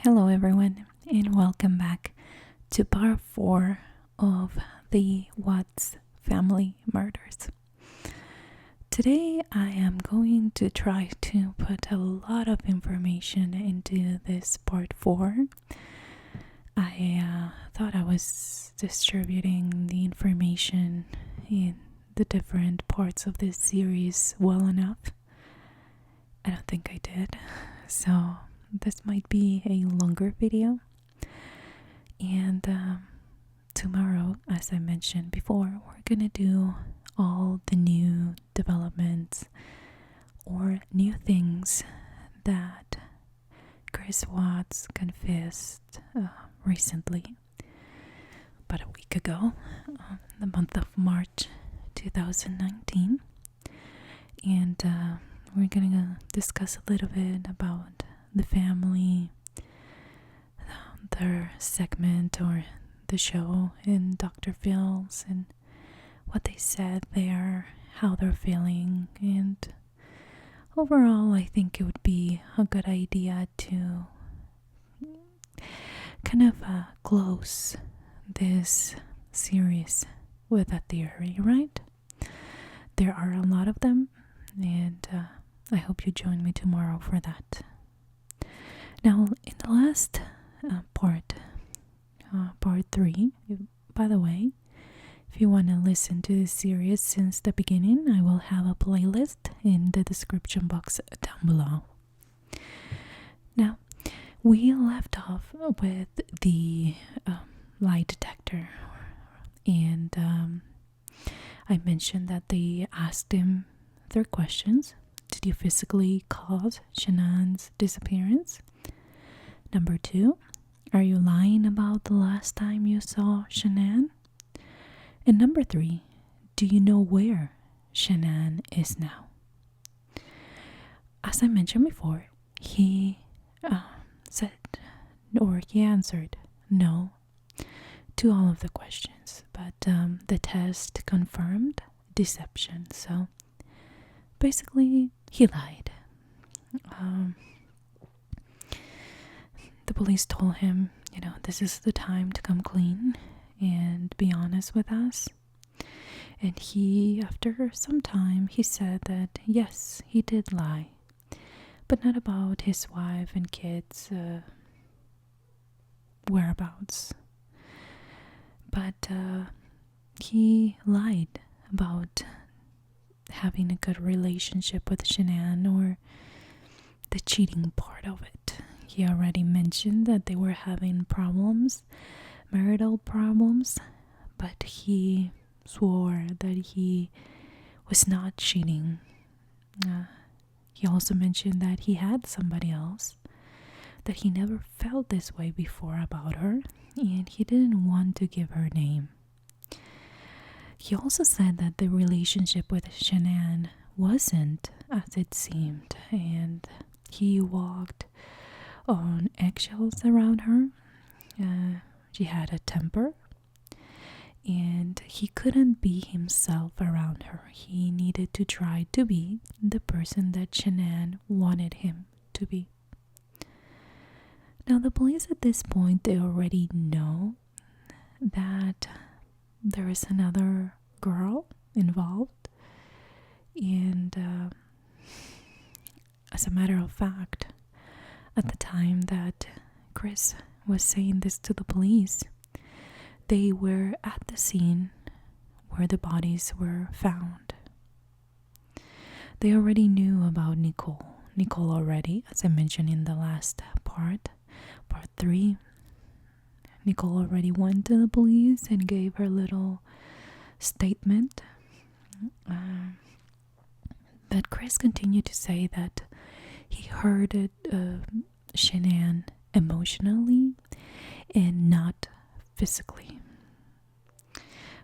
Hello, everyone, and welcome back to part 4 of the Watts family murders. Today, I am going to try to put a lot of information into this part 4. I thought I was distributing the information in the different parts of this series well enough. I don't think I did, so this might be a longer video. And tomorrow, as I mentioned before, we're gonna do all the new developments or new things that Chris Watts confessed recently, about a week ago, the month of March 2019. And we're gonna discuss a little bit about the family, their segment or the show in Dr. Phil's, and what they said there, how they're feeling, and overall I think it would be a good idea to kind of close this series with a theory, right? There are a lot of them, and I hope you join me tomorrow for that. Now, in the last part 3, by the way, if you want to listen to this series since the beginning, I will have a playlist in the description box down below. Now, we left off with the lie detector, and I mentioned that they asked him 3 questions. Did you physically cause Shanann's disappearance? Number 2, are you lying about the last time you saw Shanann? And number 3, do you know where Shanann is now? As I mentioned before, he answered no to all of the questions, but the test confirmed deception, so basically he lied. The police told him, this is the time to come clean and be honest with us. And he, after some time, he said that yes, he did lie, but not about his wife and kids' whereabouts. But he lied about having a good relationship with Shanann, or the cheating part of it. He already mentioned that they were having problems, marital problems, but he swore that he was not cheating. He also mentioned that he had somebody else, that he never felt this way before about her, and he didn't want to give her name. He also said that the relationship with Shanann wasn't as it seemed, and he walked on eggshells around her. She had a temper, and he couldn't be himself around her. He needed to try to be the person that Shanann wanted him to be. Now, the police at this point, they already know that there is another girl involved, and as a matter of fact, at the time that Chris was saying this to the police, they were at the scene where the bodies were found. They already knew about Nicole already, as I mentioned in the last part 3. Nicole already went to the police and gave her little statement. But Chris continued to say that he hurted Shanann emotionally and not physically.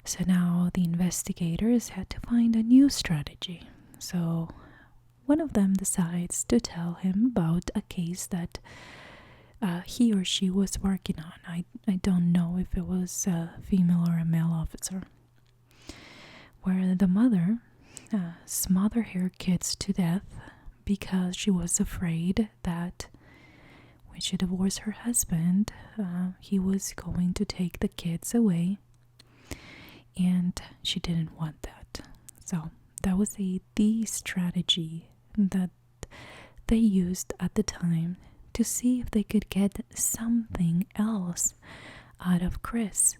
So now the investigators had to find a new strategy. So one of them decides to tell him about a case that he or she was working on. I don't know if it was a female or a male officer, where the mother smothered her kids to death because she was afraid that when she divorced her husband, he was going to take the kids away, and she didn't want that. So that was the strategy that they used at the time to see if they could get something else out of Chris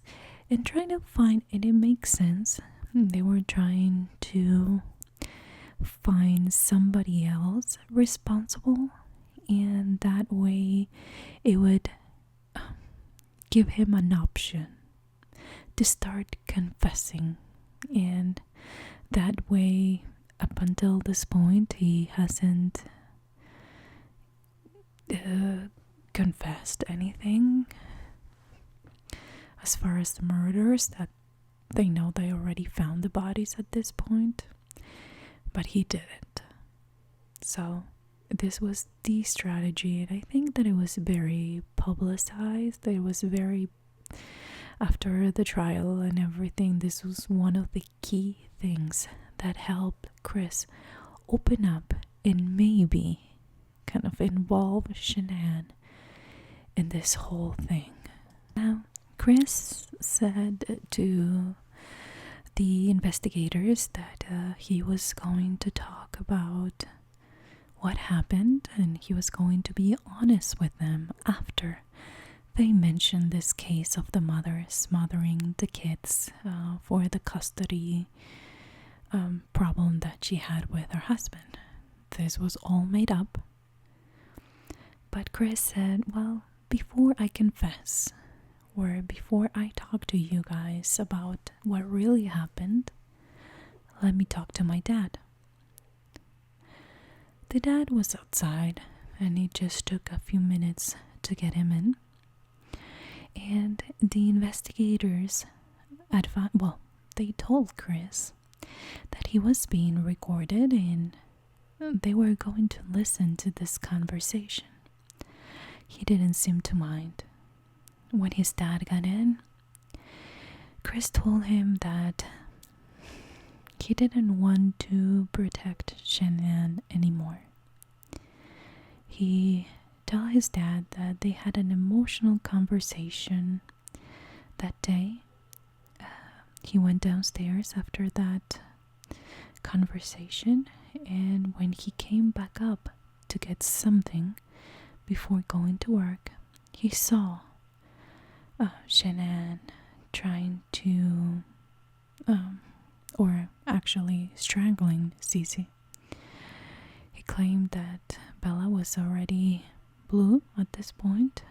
and trying to find, and it makes sense. They were trying to find somebody else responsible, and that way it would give him an option to start confessing, and that way up until this point he hasn't confessed anything as far as the murders, that they know they already found the bodies at this point, but he didn't. So this was the strategy, and I think that it was very publicized. It was very, after the trial and everything, this was one of the key things that helped Chris open up and maybe kind of involve Shanann in this whole thing. Now, Chris said to the investigators that he was going to talk about what happened, and he was going to be honest with them after they mentioned this case of the mother smothering the kids for the custody problem that she had with her husband. This was all made up. But Chris said, well, before I confess, or before I talk to you guys about what really happened, let me talk to my dad. The dad was outside, and it just took a few minutes to get him in. And the investigators they told Chris that he was being recorded and they were going to listen to this conversation. He didn't seem to mind. When his dad got in, Chris told him that he didn't want to protect Shanann anymore. He told his dad that they had an emotional conversation that day. He went downstairs after that conversation, and when he came back up to get something before going to work, he saw Shanann trying to, or actually strangling Cece. He claimed that Bella was already blue at this point,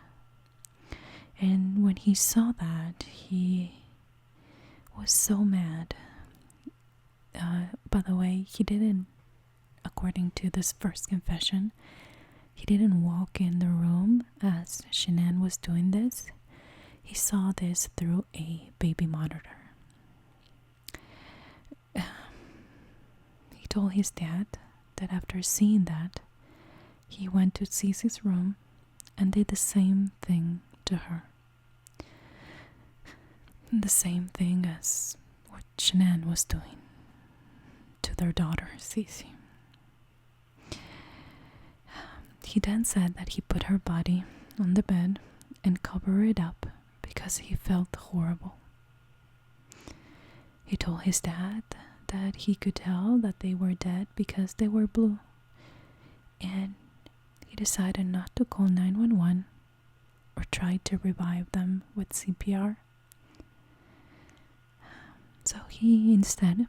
and when he saw that, he was so mad. By the way, he didn't, according to this first confession, he didn't walk in the room as Shanann was doing this. He saw this through a baby monitor. He told his dad that after seeing that, he went to Cece's room and did the same thing to her. The same thing as what Shanann was doing to their daughter, Cece. He then said that he put her body on the bed and covered it up because he felt horrible. He told his dad that he could tell that they were dead because they were blue, and he decided not to call 911 or try to revive them with CPR. So he, instead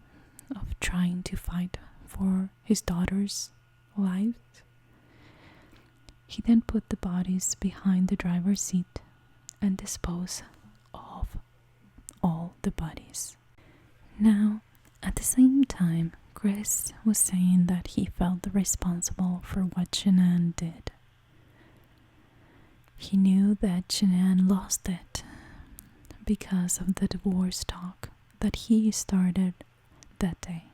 of trying to fight for his daughter's life, he then put the bodies behind the driver's seat and disposed of all the bodies. Now, at the same time, Chris was saying that he felt responsible for what Shanann did. He knew that Shanann lost it because of the divorce talk that he started that day.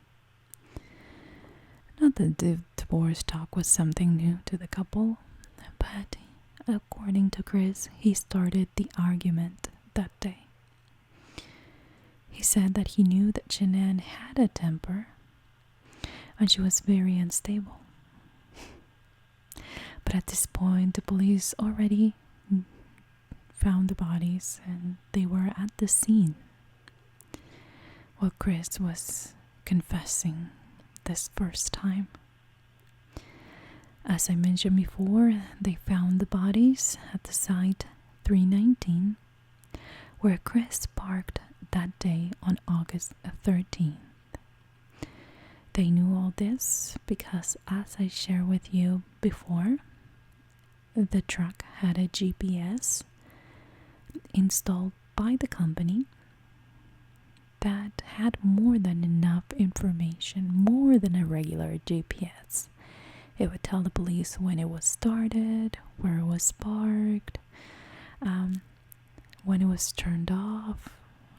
Not that the divorce talk was something new to the couple, but according to Chris, he started the argument that day. He said that he knew that Shanann had a temper and she was very unstable. But at this point, the police already found the bodies and they were at the scene while Chris was confessing this first time. As I mentioned before, they found the bodies at the site 319 where Chris parked that day on August 13th. They knew all this because, as I shared with you before, the truck had a GPS installed by the company that had more than enough information, more than a regular GPS. It would tell the police when it was started, where it was parked, when it was turned off.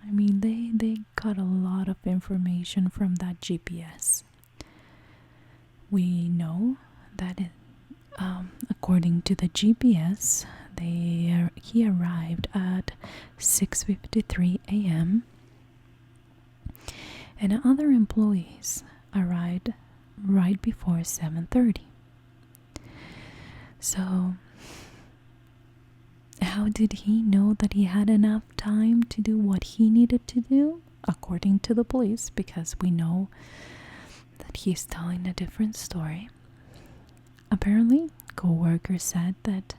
I mean, they got a lot of information from that GPS. We know that according to the GPS, he arrived at 6:53 a.m. and other employees arrived right before 7:30. So, how did he know that he had enough time to do what he needed to do? According to the police, because we know that he's telling a different story. Apparently, co-workers said that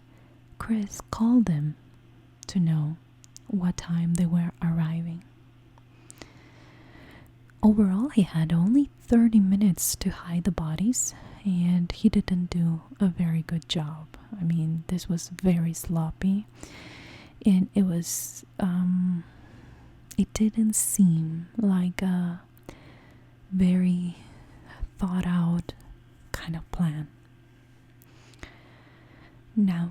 Chris called him to know what time they were arriving. Overall, he had only 30 minutes to hide the bodies, and he didn't do a very good job. I mean, this was very sloppy, and it was, it didn't seem like a very thought out kind of plan. Now,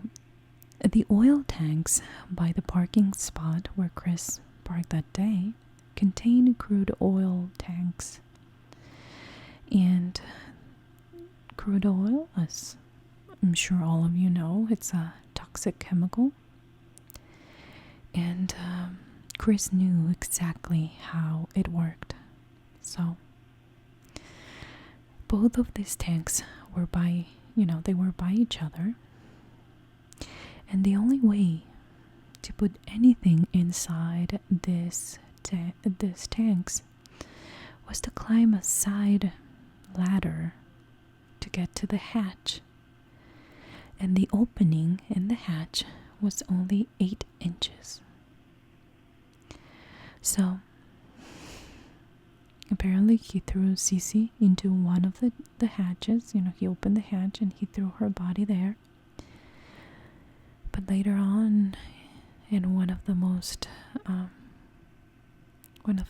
the oil tanks by the parking spot where Chris parked that day contain crude oil tanks. And crude oil, as I'm sure all of you know, it's a toxic chemical. And Chris knew exactly how it worked. So both of these tanks were by each other. And the only way to put anything inside these tanks was to climb a side ladder to get to the hatch. And the opening in the hatch was only 8 inches. So, apparently he threw Cece into one of the hatches. He opened the hatch and he threw her body there. But later on, in one of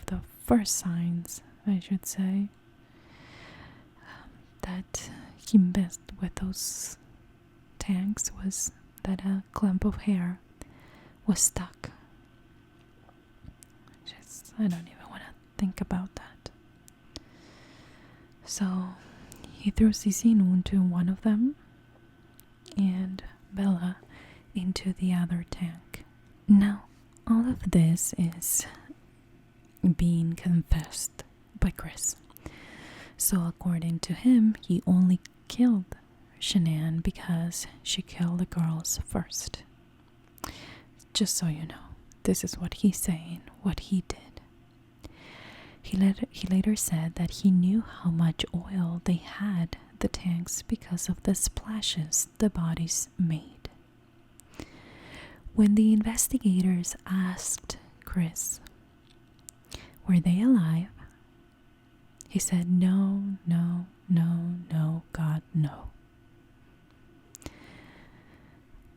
the first signs, I should say, that he messed with those tanks was that a clump of hair was stuck. I don't even want to think about that. So he threw Cece into one of them and Bella into the other tank. Now, all of this is being confessed by Chris. So according to him, he only killed Shanann because she killed the girls first. Just so you know, this is what he's saying, what he did. He later said that he knew how much oil they had the tanks because of the splashes the bodies made. When the investigators asked Chris, were they alive? He said, no, no, no, no, God, no.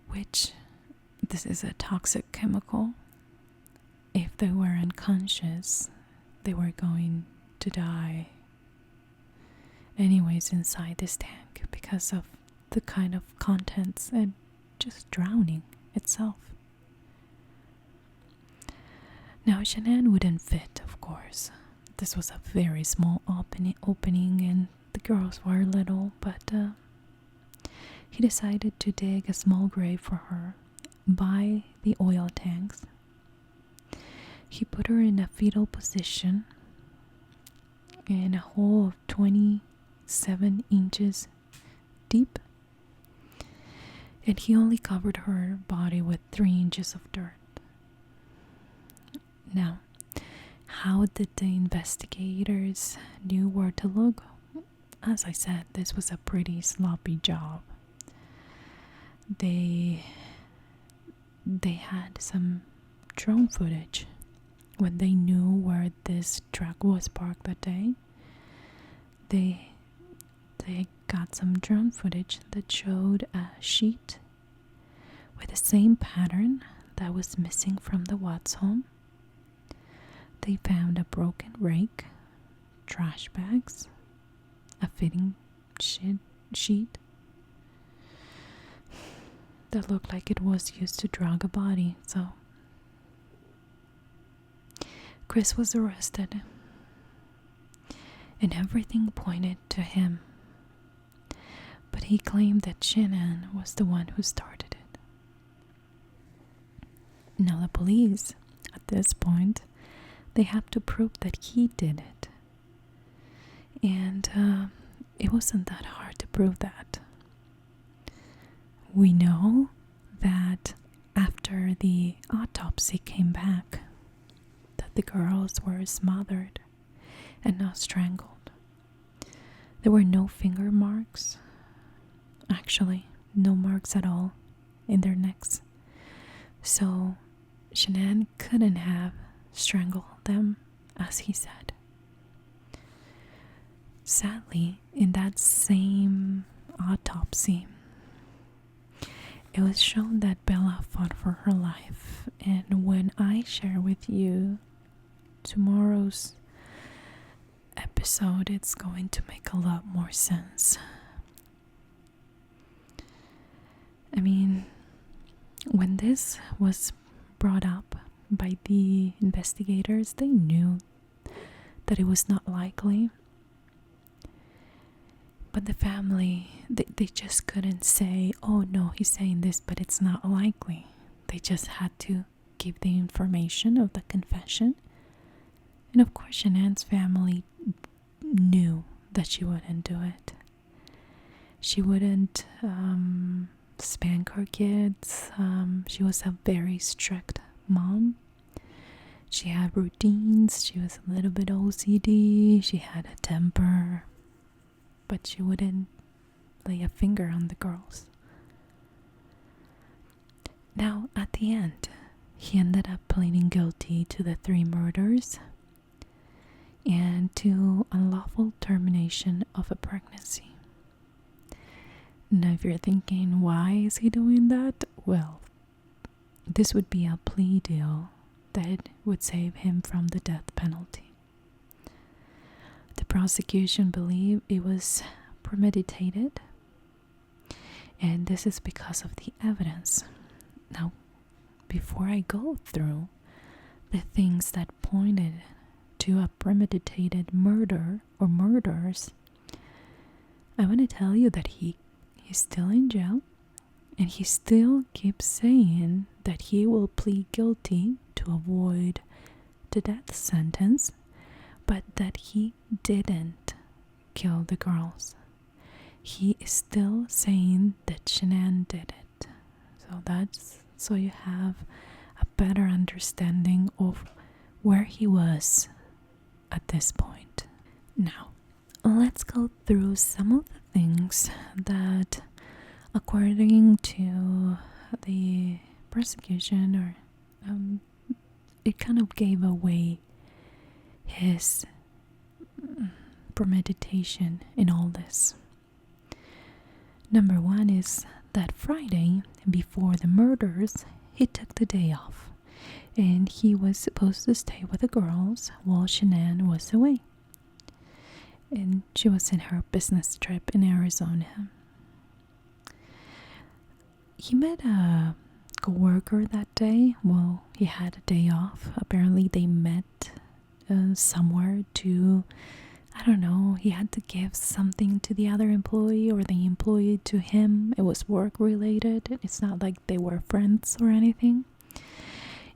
Which, this is a toxic chemical. If they were unconscious, they were going to die anyways inside this tank because of the kind of contents and just drowning itself. Now, Shanann wouldn't fit, of course. This was a very small opening and the girls were little, but he decided to dig a small grave for her by the oil tanks. He put her in a fetal position in a hole of 27 inches deep. and he only covered her body with 3 inches of dirt. Now, how did the investigators knew where to look? As I said, this was a pretty sloppy job. They had some drone footage when they knew where this truck was parked that day. They got some drone footage that showed a sheet with the same pattern that was missing from the Watts home. They found a broken rake, trash bags, a fitting sheet that looked like it was used to drug a body. So Chris was arrested, and everything pointed to him. But he claimed that Shannon was the one who started it. Now the police, at this point, they have to prove that he did it. And it wasn't that hard to prove that. We know that after the autopsy came back, that the girls were smothered and not strangled. There were no finger marks. Actually, no marks at all in their necks. So Shanann couldn't have strangled them, as he said. Sadly, in that same autopsy, it was shown that Bella fought for her life. And when I share with you tomorrow's episode, it's going to make a lot more sense. I mean, when this was brought up by the investigators, they knew that it was not likely. But the family, they just couldn't say, oh no, he's saying this, but it's not likely. They just had to give the information of the confession. And of course, Shanann's family knew that she wouldn't do it. She wouldn't spank her kids. She was a very strict mom. She had routines. She was a little bit OCD. She had a temper. But she wouldn't lay a finger on the girls. Now, at the end, he ended up pleading guilty to the 3 murders and to unlawful termination of a pregnancy. Now, if you're thinking, why is he doing that? Well, this would be a plea deal that would save him from the death penalty. The prosecution believed it was premeditated, and this is because of the evidence. Now, before I go through the things that pointed to a premeditated murder or murders, I want to tell you that he's still in jail, and he still keeps saying that he will plead guilty to avoid the death sentence, but that he didn't kill the girls. He is still saying that Shanann did it. So that's so you have a better understanding of where he was at this point. Now, let's go through some of the things that, according to the prosecution, or it kind of gave away his premeditation in all this. Number 1 is that Friday before the murders, he took the day off, and he was supposed to stay with the girls while Shanann was away. And she was in her business trip in Arizona. He met a co-worker that day. Well, he had a day off. Apparently they met somewhere to, I don't know, he had to give something to the other employee or the employee to him. It was work related. It's not like they were friends or anything.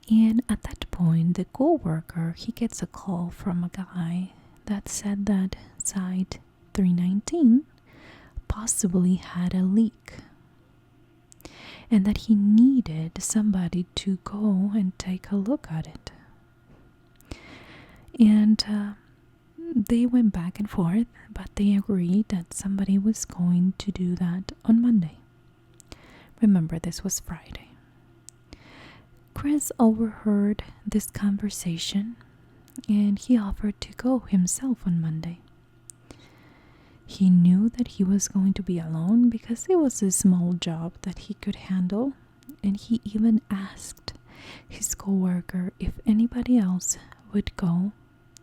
And at that point, the co-worker, he gets a call from a guy that said that site 319 possibly had a leak. and that he needed somebody to go and take a look at it. And they went back and forth, but they agreed that somebody was going to do that on Monday. Remember, this was Friday. Chris overheard this conversation, and he offered to go himself on Monday. He knew that he was going to be alone because it was a small job that he could handle, and he even asked his coworker if anybody else would go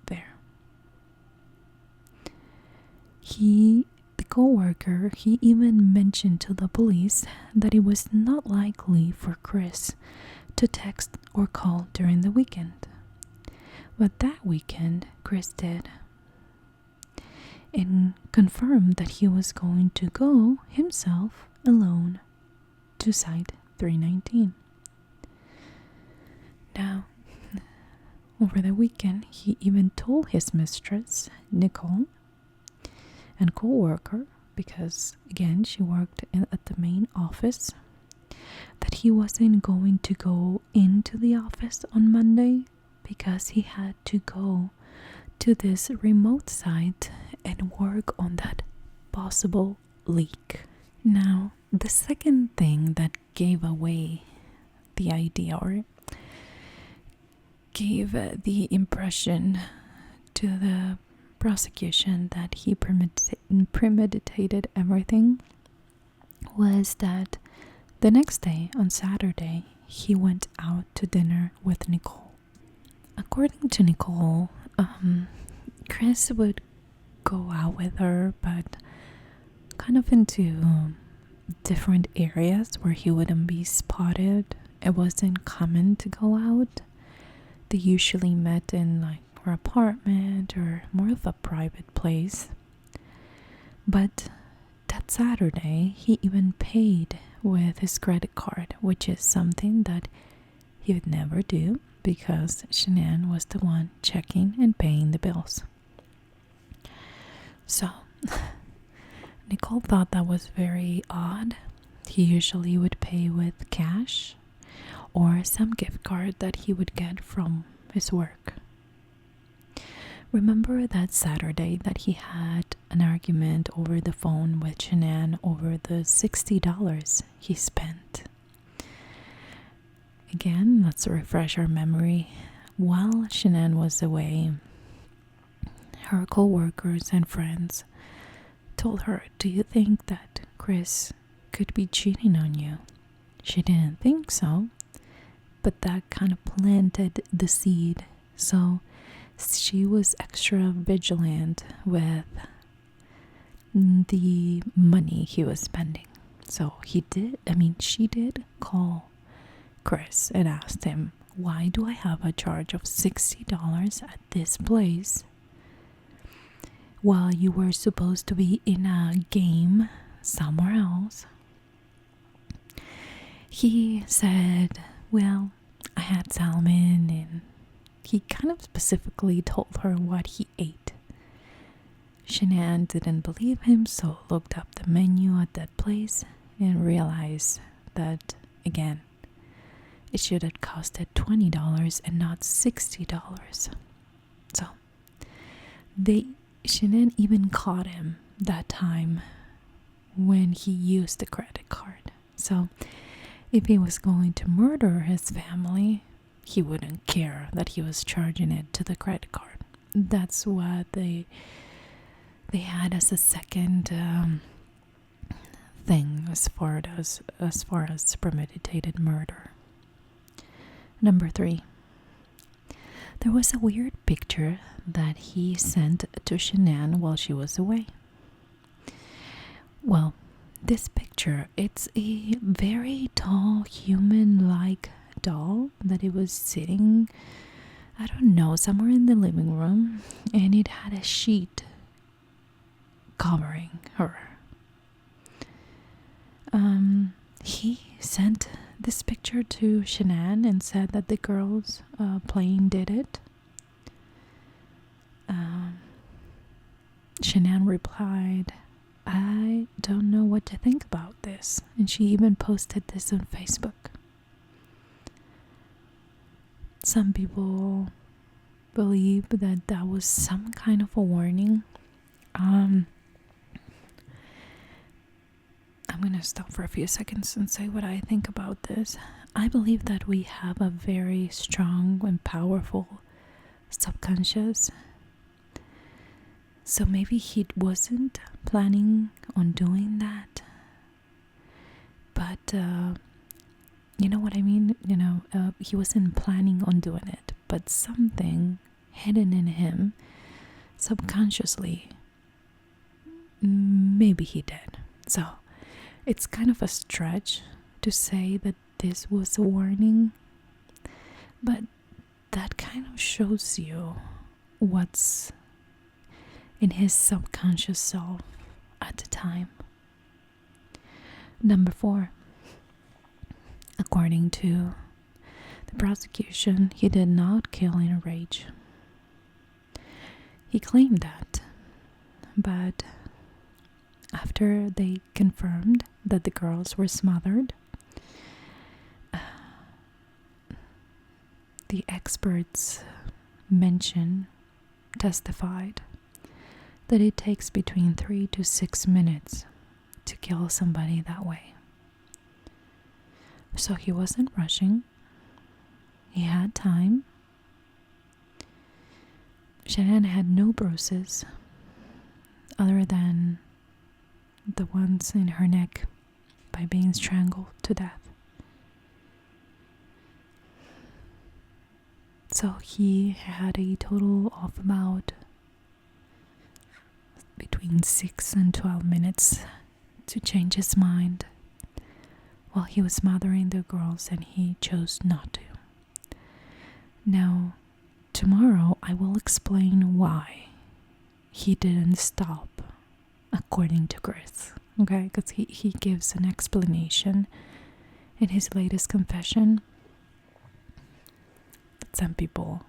there. The coworker, he even mentioned to the police that it was not likely for Chris to text or call during the weekend. But that weekend, Chris did, and confirmed that he was going to go himself alone to Site 319. Now, over the weekend, he even told his mistress, Nicole, and co-worker, because again she worked at the main office, that he wasn't going to go into the office on Monday because he had to go to this remote site and work on that possible leak. Now, the second thing that gave away the idea, or gave the impression to the prosecution that he premeditated everything, was that the next day, on Saturday, he went out to dinner with Nicole. According to Nicole, Chris would go out with her, but kind of into different areas where he wouldn't be spotted. It wasn't common to go out. They usually met in like her apartment or more of a private place. But that Saturday, he even paid with his credit card, which is something that he would never do because Shanann was the one checking and paying the bills. So, Nicole thought that was very odd. He usually would pay with cash or some gift card that he would get from his work. Remember that Saturday that he had an argument over the phone with Shanann over the $60 he spent? Again, let's refresh our memory. While Shanann was away, her co-workers and friends told her, "Do you think that Chris could be cheating on you?" She didn't think so, but that kind of planted the seed. So she was extra vigilant with the money he was spending. So she did call Chris and asked him, "Why do I have a charge of $60 at this place while you were supposed to be in a game somewhere else?" He said, "Well, I had salmon," and he kind of specifically told her what he ate. Shanann didn't believe him, so looked up the menu at that place and realized that, again, it should have costed $20 and not $60. So Shanann even caught him that time when he used the credit card. So if he was going to murder his family, he wouldn't care that he was charging it to the credit card. That's what they had as a second thing as far as premeditated murder. Number 3. There was a weird picture that he sent to Shanann while she was away. Well, this picture, it's a very tall human-like doll that it was sitting, I don't know, somewhere in the living room, and it had a sheet covering her. He sent this picture to Shanann and said that the girls playing did it. Shanann replied I don't know what to think about this. And she even posted this on Facebook. Some people believe that that was some kind of a warning. I'm going to stop for a few seconds and say what I think about this. I believe that we have a very strong and powerful subconscious. So maybe he wasn't planning on doing that. But, you know what I mean? He wasn't planning on doing it. But something hidden in him subconsciously, maybe he did. So it's kind of a stretch to say that this was a warning. But that kind of shows you what's in his subconscious self at the time. Number 4, according to the prosecution, he did not kill in a rage. He claimed that, but after they confirmed that the girls were smothered, the experts testified that it takes between 3 to 6 minutes to kill somebody that way. So he wasn't rushing. He had time. Shanann had no bruises other than the ones in her neck by being strangled to death. So he had a total of about between 6 and 12 minutes to change his mind while he was smothering the girls, and he chose not to. Now, tomorrow I will explain why he didn't stop, according to Chris. Okay, because he gives an explanation in his latest confession. But some people,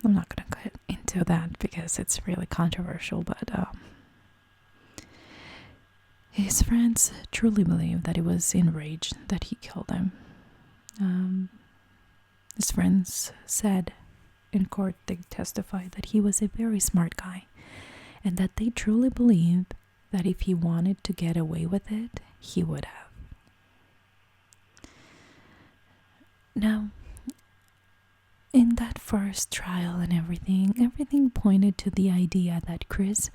I'm not going to get into that because it's really controversial, but his friends truly believe that it was in rage that he killed them. His friends said in court, they testified that he was a very smart guy and that they truly believed that if he wanted to get away with it, he would have. Now, in that first trial and everything pointed to the idea that Chris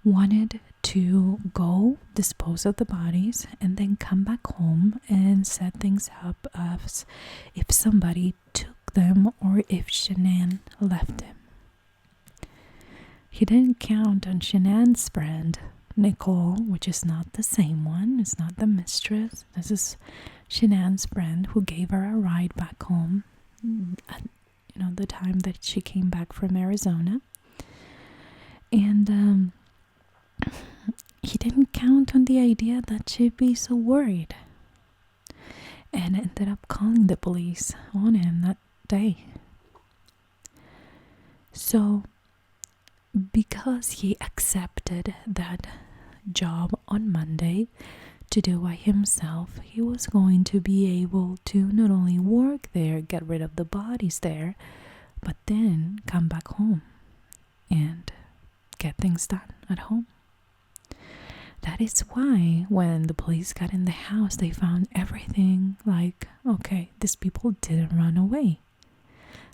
wanted to go dispose of the bodies and then come back home and set things up as if somebody took them or if Shanann left him. He didn't count on Shanann's friend, Nicole, which is not the same one. It's not the mistress. This is Shanann's friend who gave her a ride back home at the time that she came back from Arizona. And he didn't count on the idea that she'd be so worried and ended up calling the police on him that day. So, because he accepted that job on Monday to do by himself, he was going to be able to not only work there, get rid of the bodies there, but then come back home and get things done at home. That is why when the police got in the house, they found everything like, okay, these people didn't run away.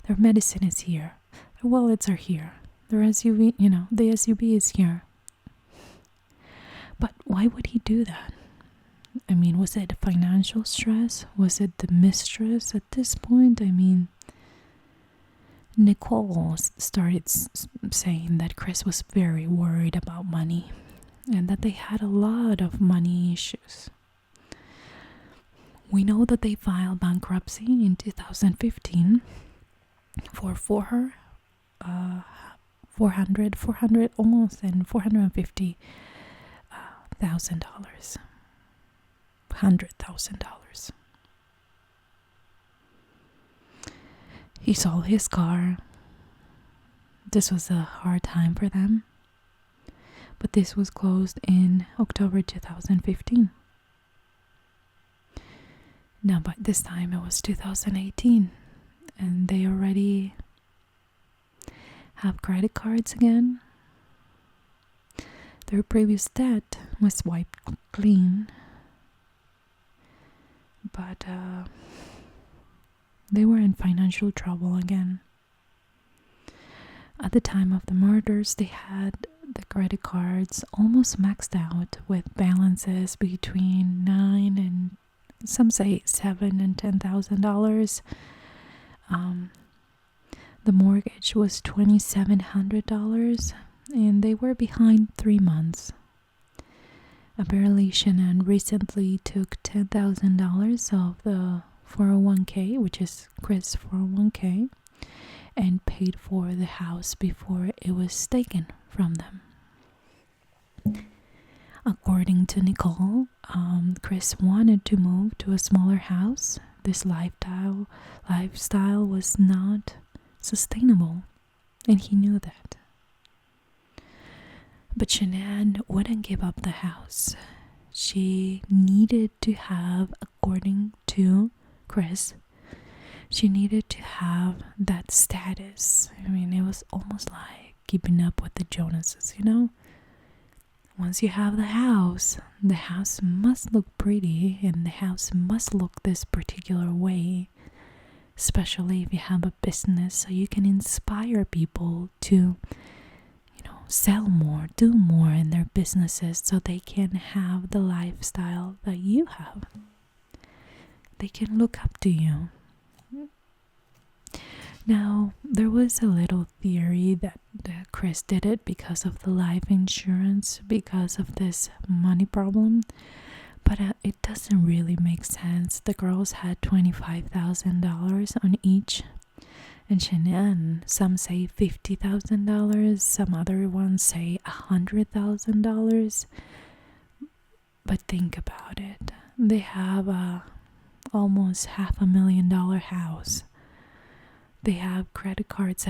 Their medicine is here. Their wallets are here. Their SUV, the SUV is here. But why would he do that? I mean, was it financial stress? Was it the mistress at this point? I mean, Nicole started saying that Chris was very worried about money and that they had a lot of money issues. We know that they filed bankruptcy in 2015 for $450,000. $100,000. He sold his car. This was a hard time for them. But this was closed in October 2015. Now, by this time, it was 2018, and they already have credit cards again. Their previous debt was wiped clean, but they were in financial trouble again. At the time of the murders, they had the credit cards almost maxed out with balances between $9 and some say $7,000 and $10,000. The mortgage was $2,700, and they were behind 3 months. Apparently, Shanann recently took $10,000 of the 401k, which is Chris' 401k, and paid for the house before it was taken from them. According to Nicole, Chris wanted to move to a smaller house. This lifestyle was not sustainable, and he knew that. But Shanann wouldn't give up the house. She needed to have, according to Chris, she needed to have that status. I mean, it was almost like keeping up with the Jonases, you know? Once you have the house must look pretty, and the house must look this particular way, especially if you have a business, so you can inspire people to, sell more, do more in their businesses, so they can have the lifestyle that you have. They can look up to you. Now, there was a little theory that Chris did it because of the life insurance, because of this money problem, but it doesn't really make sense. The girls had $25,000 on each, and Shanann, some say $50,000, some other ones say $100,000. But think about it. They have a almost $500,000 house. They have credit cards.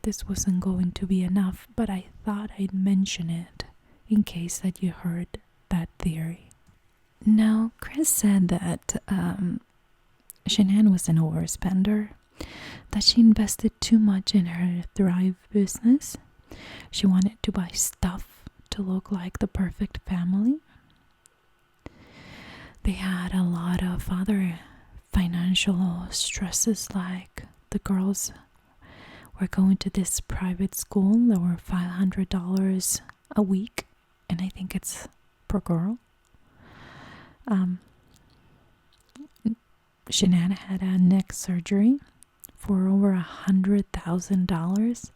This wasn't going to be enough, but I thought I'd mention it in case that you heard that theory. Now, Chris said that Shanann was an overspender, that she invested too much in her Thrive business. She wanted to buy stuff to look like the perfect family. They had a lot of other financial stresses, like the girls were going to this private school that were $500 a week, and I think it's per girl. Shanann had a neck surgery for over $100,000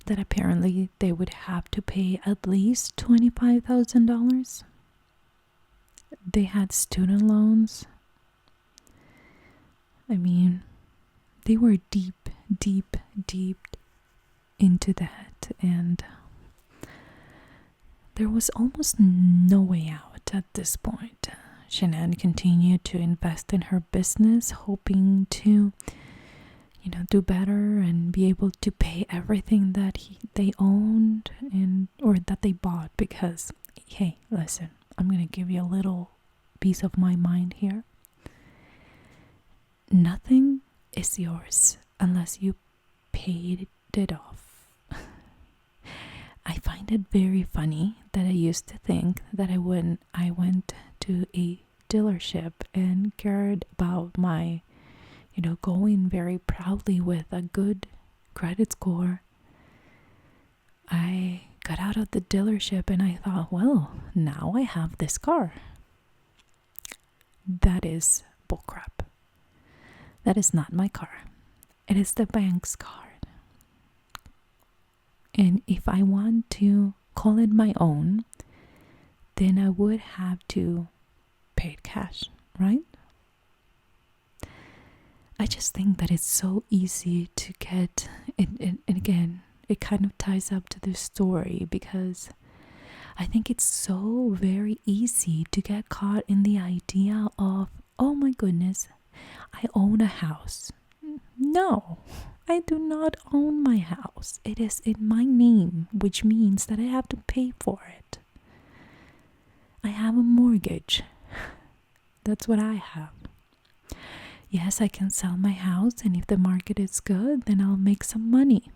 that apparently they would have to pay at least $25,000. They had student loans. They were deep into that, and there was almost no way out at this point. Shanann continued to invest in her business, hoping to, do better and be able to pay everything that they owned or that they bought. Because, hey, listen, I'm gonna give you a little piece of my mind here. Nothing is yours unless you paid it off. I find it very funny that I used to think that I went to a dealership and cared about my, going very proudly with a good credit score. I got out of the dealership and I thought, well, now I have this car. That is bullcrap. That is not my car. It is the bank's card. And if I want to call it my own, then I would have to pay it cash, right? I just think that it's so easy to get it. And again, it kind of ties up to this story, because I think it's so very easy to get caught in the idea of, oh my goodness, I own a house. No, I do not own my house. It is in my name, which means that I have to pay for it. I have a mortgage. That's what I have. Yes, I can sell my house, and if the market is good, then I'll make some money.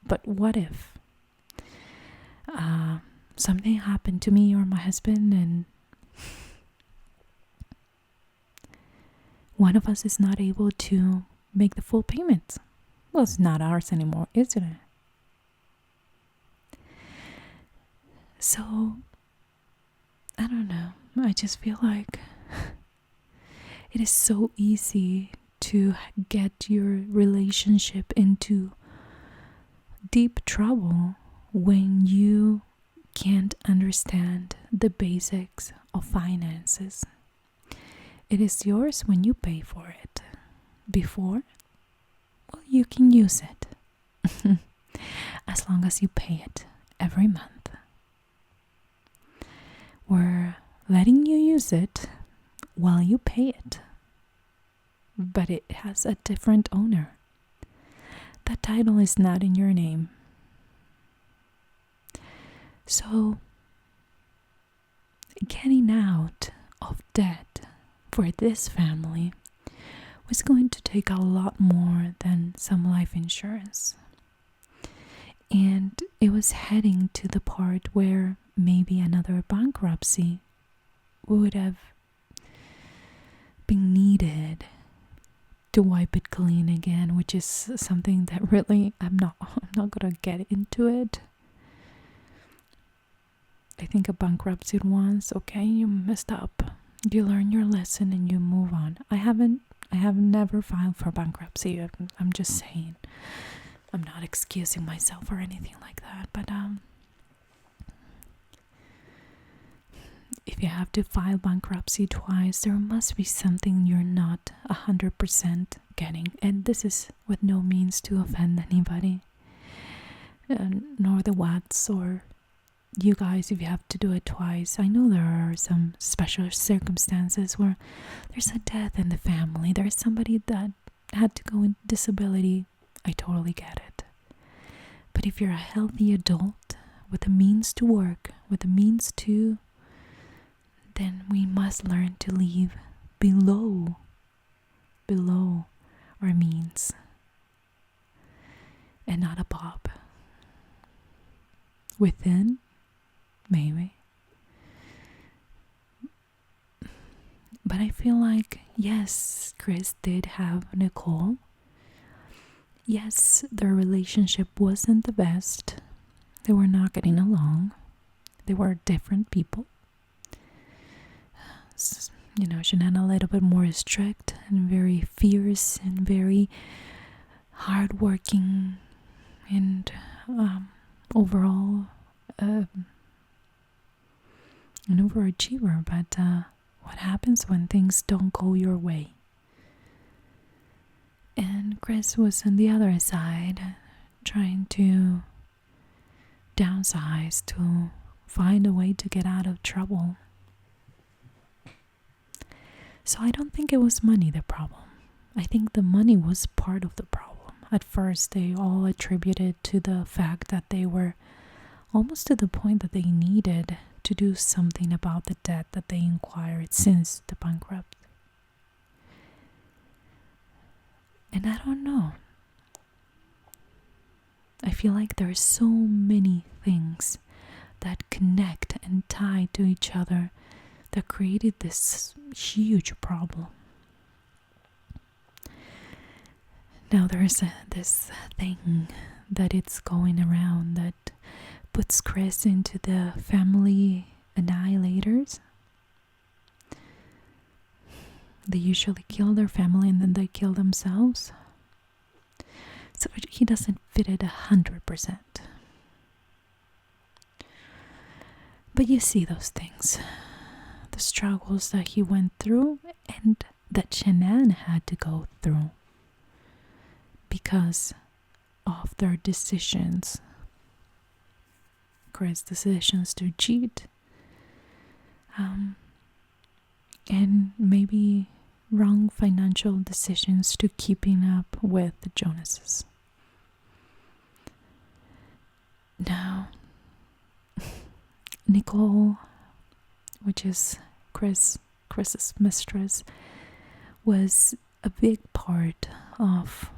But what if something happened to me or my husband and one of us is not able to make the full payment? Well, it's not ours anymore, isn't it? So, I don't know. I just feel like it is so easy to get your relationship into deep trouble when you can't understand the basics of finances. It is yours when you pay for it. Before, well, you can use it as long as you pay it every month. We're letting you use it while you pay it, but it has a different owner. That title is not in your name. So, getting out of debt for this family was going to take a lot more than some life insurance. And it was heading to the part where maybe another bankruptcy would have been needed to wipe it clean again, which is something that really I'm not gonna get into it. I think a bankruptcy once, okay, you messed up. You learn your lesson and you move on. I have never filed for bankruptcy. I'm just saying. I'm not excusing myself or anything like that, but if you have to file bankruptcy twice, there must be something you're not 100% getting. And this is with no means to offend anybody, nor the Watts or you guys if you have to do it twice. I know there are some special circumstances where there's a death in the family. There's somebody that had to go in disability. I totally get it. But if you're a healthy adult with the means to work, with the means to, then we must learn to live below our means and not above. Within, maybe. But I feel like, yes, Chris did have Nicole. Yes, their relationship wasn't the best. They were not getting along. They were different people. Shanann a little bit more strict and very fierce and very hardworking and overall an overachiever. But what happens when things don't go your way? And Chris was on the other side, trying to downsize to find a way to get out of trouble. So I don't think it was money the problem. I think the money was part of the problem. At first, they all attributed to the fact that they were almost to the point that they needed to do something about the debt that they inquired since the bankrupt. And I don't know. I feel like there are so many things that connect and tie to each other that created this huge problem. Now there's this thing that it's going around that puts Chris into the family annihilators. They usually kill their family and then they kill themselves. So he doesn't fit it 100%. But you see those things. The struggles that he went through and that Shanann had to go through because of their decisions. Chris' decisions to cheat. And maybe wrong financial decisions to keeping up with the Jonases. Now, Nicole, which is Chris's mistress, was a big part of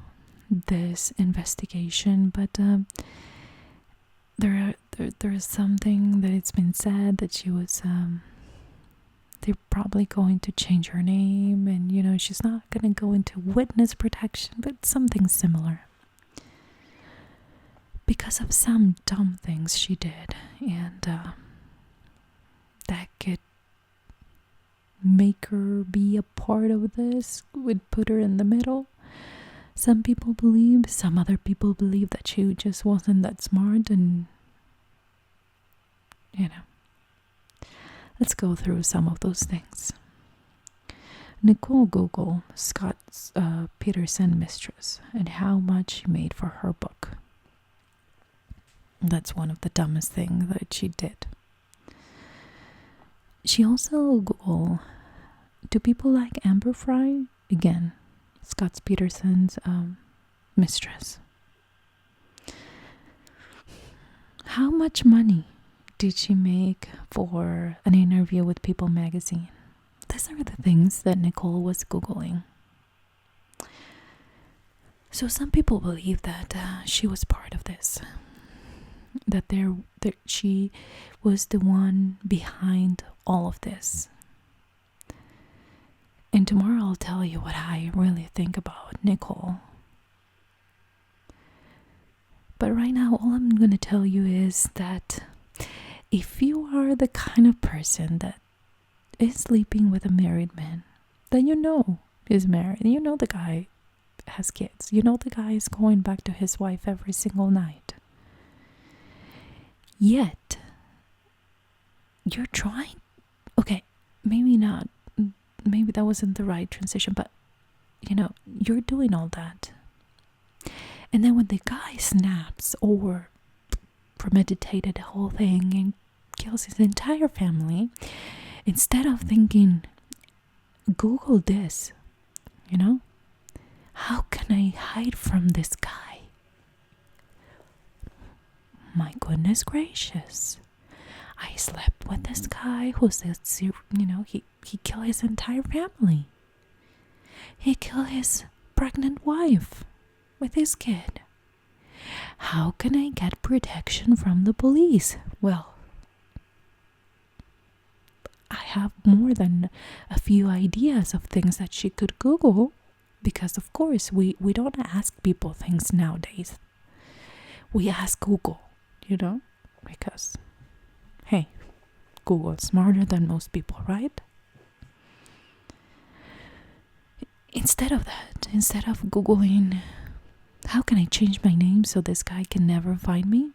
this investigation, but there is something that it's been said that she was they're probably going to change her name, and she's not going to go into witness protection, but something similar, because of some dumb things she did, and that could make her be a part of this, would put her in the middle. Some people believe, some other people believe that she just wasn't that smart, and let's go through some of those things. Nicole Googled Scott Peterson Mistress and how much she made for her book. That's one of the dumbest things that she did. She also Googled, do people like Amber Fry? Again, Scott Peterson's mistress. How much money did she make for an interview with People magazine? These are the things that Nicole was Googling. So some people believe that she was part of this, that she was the one behind all of this. And tomorrow I'll tell you what I really think about Nicole. But right now, all I'm going to tell you is that if you are the kind of person that is sleeping with a married man, that is married, the guy has kids, the guy is going back to his wife every single night, yet you're trying, okay, maybe not, maybe that wasn't the right transition, but you're doing all that, and then when the guy snaps or premeditated the whole thing and kills his entire family, instead of thinking, Google this, how can I hide from this guy? My goodness gracious, I slept with this guy who says, he killed his entire family. He killed his pregnant wife with his kid. How can I get protection from the police? Well, I have more than a few ideas of things that she could Google, because of course we don't ask people things nowadays. We ask Google, because, hey, Google's smarter than most people, right? Instead of Googling, how can I change my name so this guy can never find me?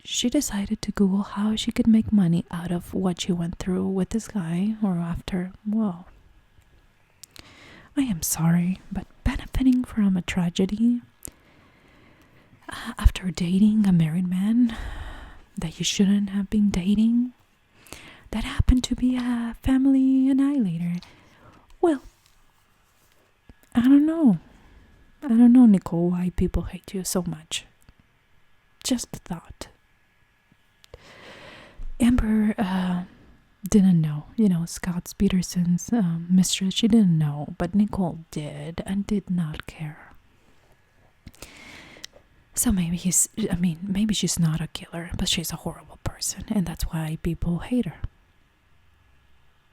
She decided to Google how she could make money out of what she went through with this guy, or after, well, I am sorry, but benefiting from a tragedy after dating a married man that you shouldn't have been dating, that happened to be a family annihilator. Well, I don't know, Nicole, why people hate you so much. Just a thought. Amber didn't know, Scott Peterson's mistress, she didn't know, but Nicole did, and did not care. So maybe she's not a killer, but she's a horrible person, and that's why people hate her.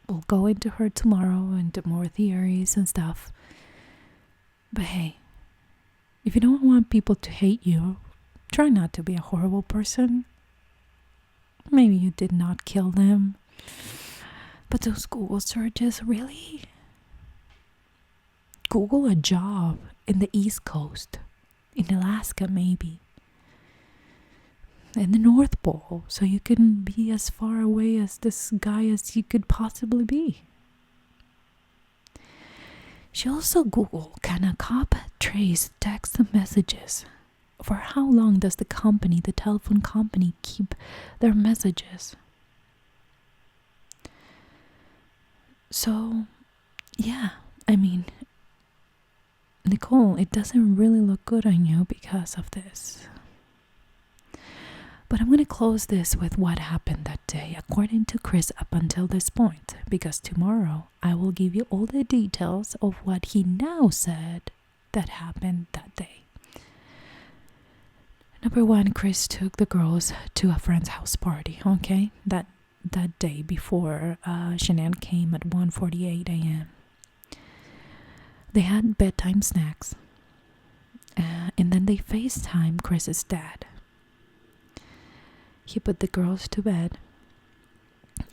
We'll go into her tomorrow, into more theories and stuff. But hey, if you don't want people to hate you, try not to be a horrible person. Maybe you did not kill them, but those Google searches, really? Google a job in the East Coast, in Alaska maybe, in the North Pole, so you can be as far away as this guy as you could possibly be. She also Googled, can a cop trace text messages? For how long does the telephone company, keep their messages? So, yeah, I mean, Nicole, it doesn't really look good on you because of this. But I'm going to close this with what happened that day, according to Chris, up until this point, because tomorrow I will give you all the details of what he now said that happened that day. Number one, Chris took the girls to a friend's house party, okay? That day before Shanann came at 1:48 a.m. They had bedtime snacks, and then they FaceTime Chris's dad. He put the girls to bed,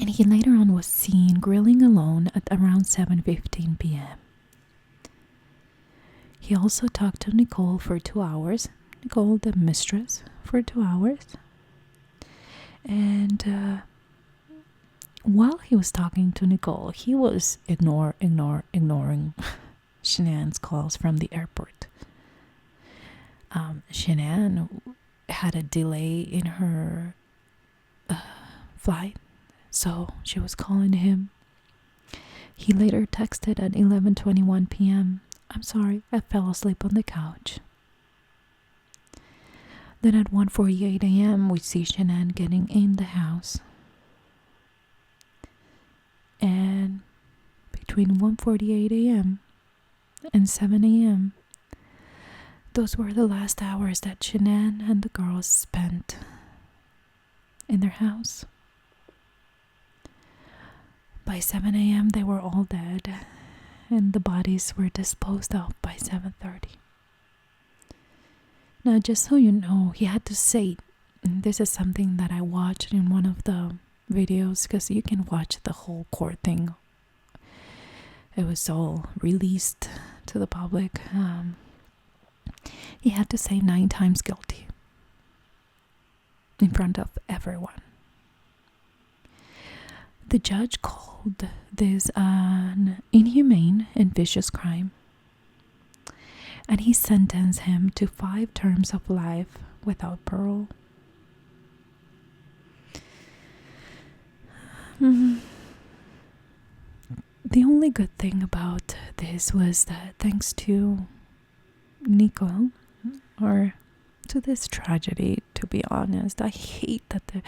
and he later on was seen grilling alone at around 7:15 p.m. He also talked to Nicole for 2 hours, Nicole the mistress, for 2 hours. And while he was talking to Nicole, he was ignoring Shanann's calls from the airport. Shanann had a delay in her flight, so she was calling him. He later texted at 11:21 p.m. "I'm sorry, I fell asleep on the couch." Then at 1:48 a.m. we see Shanann getting in the house. And between 1:48 a.m. and 7 a.m., those were the last hours that Shanann and the girls spent in their house. By 7 a.m. they were all dead, and the bodies were disposed of by 7:30. Now, just so you know, he had to say, this is something that I watched in one of the videos, because you can watch the whole court thing. It was all released to the public. He had to say 9 times guilty in front of everyone. The judge called this an inhumane and vicious crime, and he sentenced him to 5 terms of life without parole. The only good thing about this was that thanks to Nico, or to this tragedy, to be honest, I hate that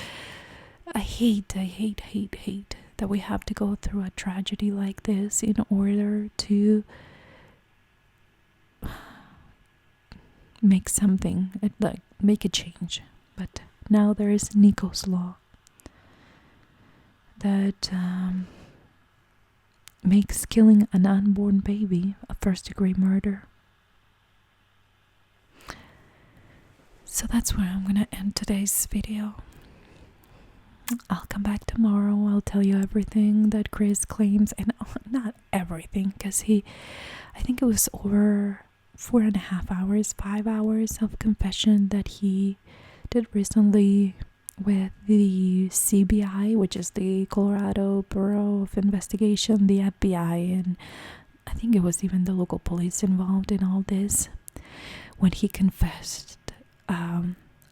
we have to go through a tragedy like this in order to make something, like make a change. But now there is Nico's law that makes killing an unborn baby a first-degree murder. So that's where I'm gonna end today's video. I'll come back tomorrow. I'll tell you everything that Chris claims, and not everything, because I think it was over 4.5 hours, 5 hours of confession that he did recently with the CBI, which is the Colorado Bureau of Investigation, the FBI, and I think it was even the local police involved in all this. When he confessed,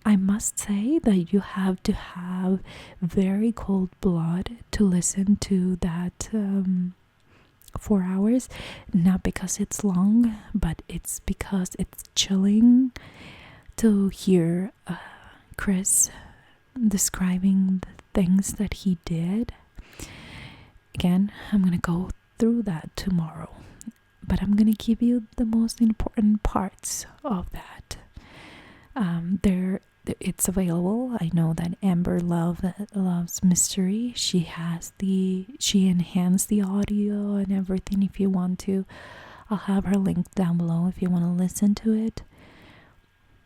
I must say that you have to have very cold blood to listen to that 4 hours. Not because it's long, but it's because it's chilling to hear Chris describing the things that he did. Again, I'm gonna go through that tomorrow, but I'm gonna give you the most important parts of that. It's available. I know that Amber loves mystery. She enhanced the audio and everything. If you want to, I'll have her link down below if you want to listen to it.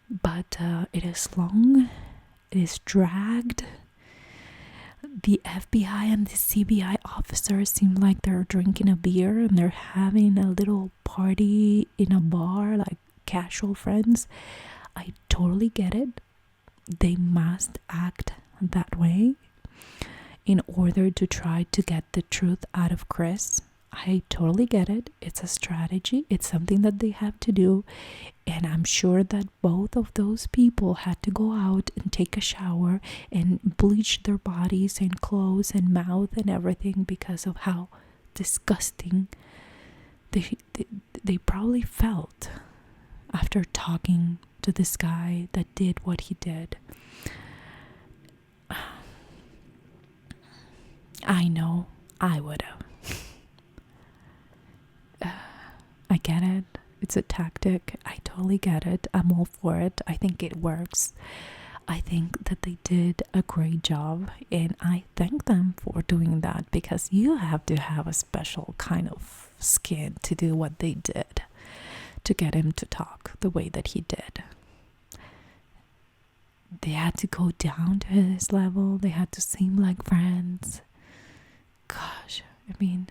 But it is long. It is dragged. The FBI and the CBI officers seem like they're drinking a beer and they're having a little party in a bar, like casual friends. I totally get it. They must act that way in order to try to get the truth out of Chris. I totally get it. It's a strategy. It's something that they have to do. And I'm sure that both of those people had to go out and take a shower and bleach their bodies and clothes and mouth and everything because of how disgusting they probably felt after talking to this guy that did what he did. I know I would have. I get it. It's a tactic. I totally get it. I'm all for it. I think it works. I think that they did a great job, and I thank them for doing that, because you have to have a special kind of skin to do what they did to get him to talk the way that he did. They had to go down to his level. They had to seem like friends. Gosh, I mean,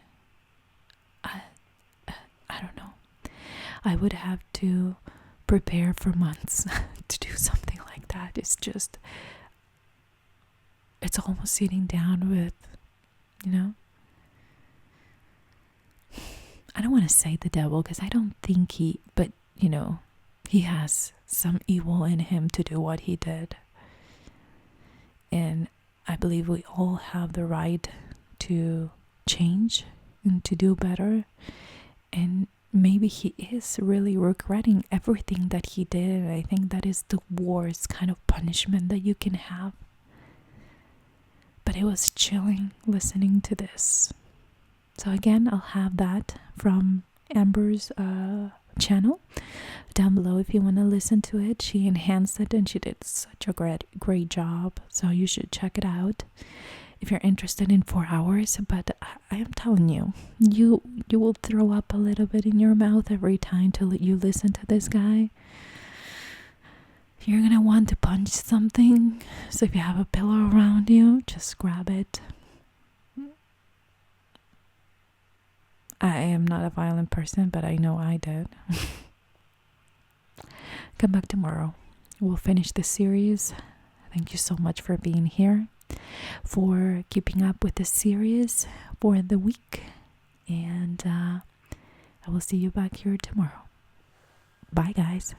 I don't know. I would have to prepare for months to do something like that. It's almost sitting down with, I don't want to say the devil, because I don't think but he has some evil in him to do what he did. And I believe we all have the right to change and to do better. And maybe he is really regretting everything that he did. I think that is the worst kind of punishment that you can have. But it was chilling listening to this. So again, I'll have that from Amber's channel down below if you want to listen to it. She enhanced it and she did such a great job. So you should check it out if you're interested in 4 hours. But I am telling you, you will throw up a little bit in your mouth every time you listen to this guy. You're gonna want to punch something. So if you have a pillow around you, just grab it. I am not a violent person, but I know I did. Come back tomorrow. We'll finish this series. Thank you so much for being here, for keeping up with the series for the week. And I will see you back here tomorrow. Bye, guys.